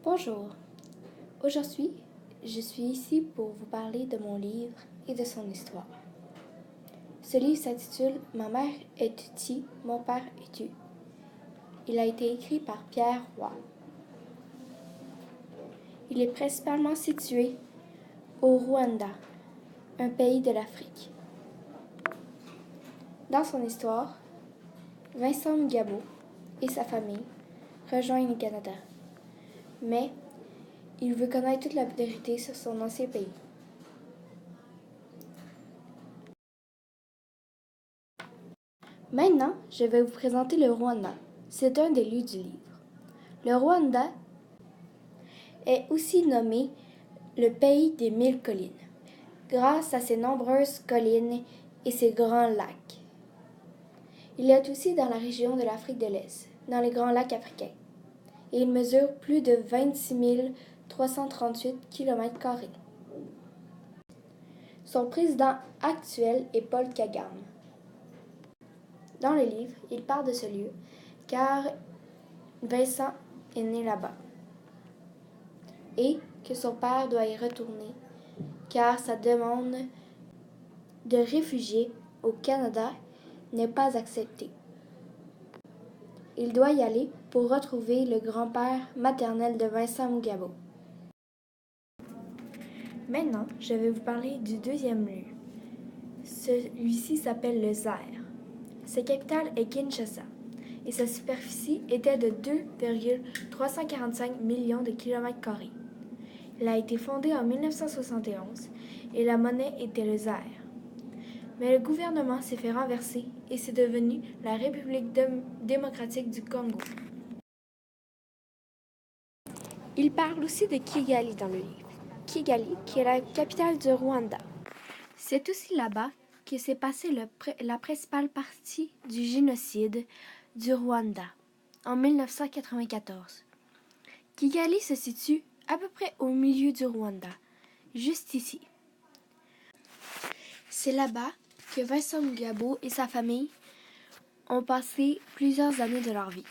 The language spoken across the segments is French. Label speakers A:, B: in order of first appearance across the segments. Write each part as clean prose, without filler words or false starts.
A: Bonjour, aujourd'hui je suis ici pour vous parler de mon livre et de son histoire. Ce livre s'intitule « Ma mère est tutie, mon père est tu ». Il a été écrit par Pierre Roy. Il est principalement situé au Rwanda, un pays de l'Afrique. Dans son histoire, Vincent Mugabo et sa famille rejoignent le Canada, mais il veut connaître toute la vérité sur son ancien pays. Maintenant, je vais vous présenter le Rwanda. C'est un des lieux du livre. Le Rwanda est aussi nommé le pays des 1000 collines, grâce à ses nombreuses collines et ses grands lacs. Il est aussi dans la région de l'Afrique de l'Est, dans les grands lacs africains, et il mesure plus de 26 338 km². Son président actuel est Paul Kagame. Dans le livre, il parle de ce lieu, car Vincent est né là-bas, et que son père doit y retourner, car sa demande de réfugié au Canada n'est pas acceptée. Il doit y aller pour retrouver le grand-père maternel de Vincent Mugabo. Maintenant, je vais vous parler du deuxième lieu. Celui-ci s'appelle le Zaire. Sa capitale est Kinshasa et sa superficie était de 2,345 millions de km². Il a été fondé en 1971 et la monnaie était le Zaire. Mais le gouvernement s'est fait renverser et c'est devenu la République démocratique du Congo. Il parle aussi de Kigali dans le livre. Kigali, qui est la capitale du Rwanda. C'est aussi là-bas que s'est passée la principale partie du génocide du Rwanda en 1994. Kigali se situe à peu près au milieu du Rwanda, juste ici. C'est là-bas que Vincent Mugabo et sa famille ont passé plusieurs années de leur vie.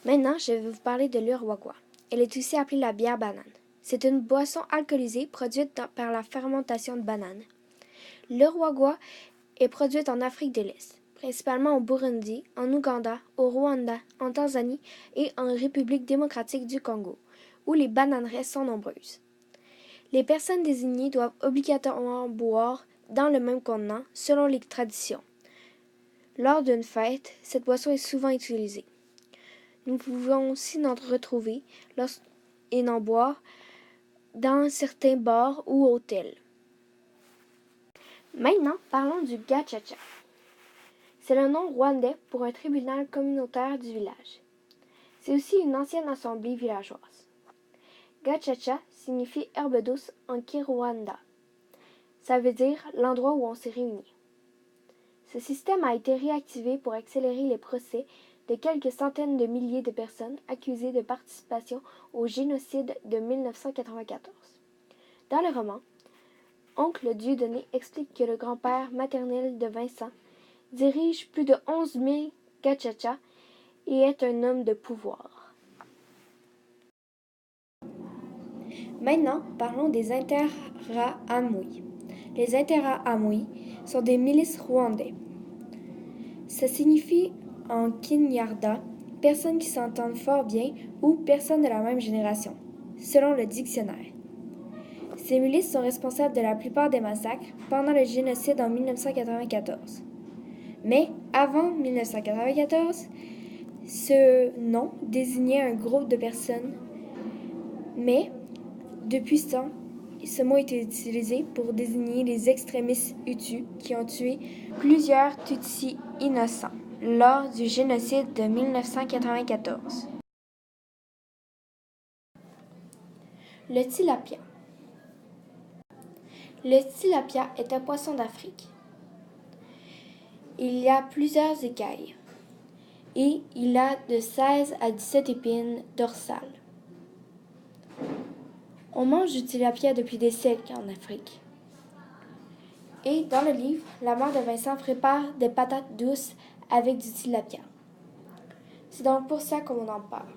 A: Maintenant, je vais vous parler de l'Urwagwa. Elle est aussi appelée la bière banane. C'est une boisson alcoolisée produite par la fermentation de bananes. L'Urwagwa est produite en Afrique de l'Est, principalement au Burundi, en Ouganda, au Rwanda, en Tanzanie et en République démocratique du Congo, où les bananeraies sont nombreuses. Les personnes désignées doivent obligatoirement boire dans le même contenant selon les traditions. Lors d'une fête, cette boisson est souvent utilisée. Nous pouvons aussi en retrouver et en boire dans certains bars ou hôtels. Maintenant, parlons du Gacaca. C'est le nom rwandais pour un tribunal communautaire du village. C'est aussi une ancienne assemblée villageoise. Gacaca signifie herbe douce en Kinyarwanda. Ça veut dire l'endroit où on s'est réunis. Ce système a été réactivé pour accélérer les procès de quelques centaines de milliers de personnes accusées de participation au génocide de 1994. Dans le roman, Oncle Dieudonné explique que le grand-père maternel de Vincent dirige plus de 11 000 Gacaca et est un homme de pouvoir. Maintenant, parlons des Interahamwe. Les Interahamwe sont des milices rwandais. Ça signifie en Kinyarwanda « personnes qui s'entendent fort bien » ou « personnes de la même génération », selon le dictionnaire. Ces milices sont responsables de la plupart des massacres pendant le génocide en 1994. Mais avant 1994, ce nom désignait un groupe de personnes, mais depuis ce mot est utilisé pour désigner les extrémistes Hutus qui ont tué plusieurs Tutsis innocents lors du génocide de 1994. Le tilapia. Le tilapia est un poisson d'Afrique. Il y a plusieurs écailles et il a de 16 à 17 épines dorsales. On mange du tilapia depuis des siècles en Afrique. Et dans le livre, la mère de Vincent prépare des patates douces avec du tilapia. C'est donc pour ça qu'on en parle.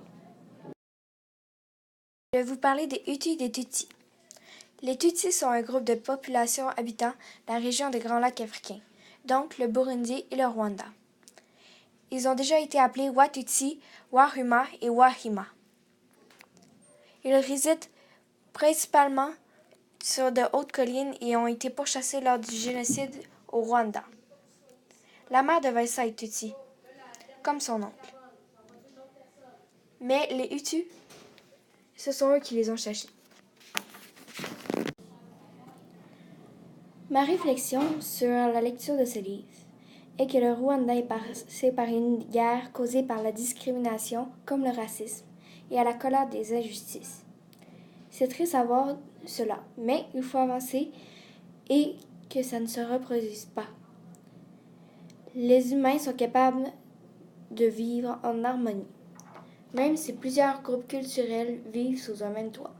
A: Je vais vous parler des Hutus et des Tutsis. Les Tutsis sont un groupe de population habitant la région des Grands Lacs africains, donc le Burundi et le Rwanda. Ils ont déjà été appelés Watutsi, Wahuma et Wahima. Ils résident principalement sur de hautes collines et ont été pourchassés lors du génocide au Rwanda. La mère de Vincent est Tutsi, comme son oncle. Mais les Hutus, ce sont eux qui les ont chassés. Ma réflexion sur la lecture de ce livre est que le Rwanda est passé par une guerre causée par la discrimination comme le racisme et à la colère des injustices. C'est triste à voir cela, mais il faut avancer et que ça ne se reproduise pas. Les humains sont capables de vivre en harmonie, même si plusieurs groupes culturels vivent sous un même toit.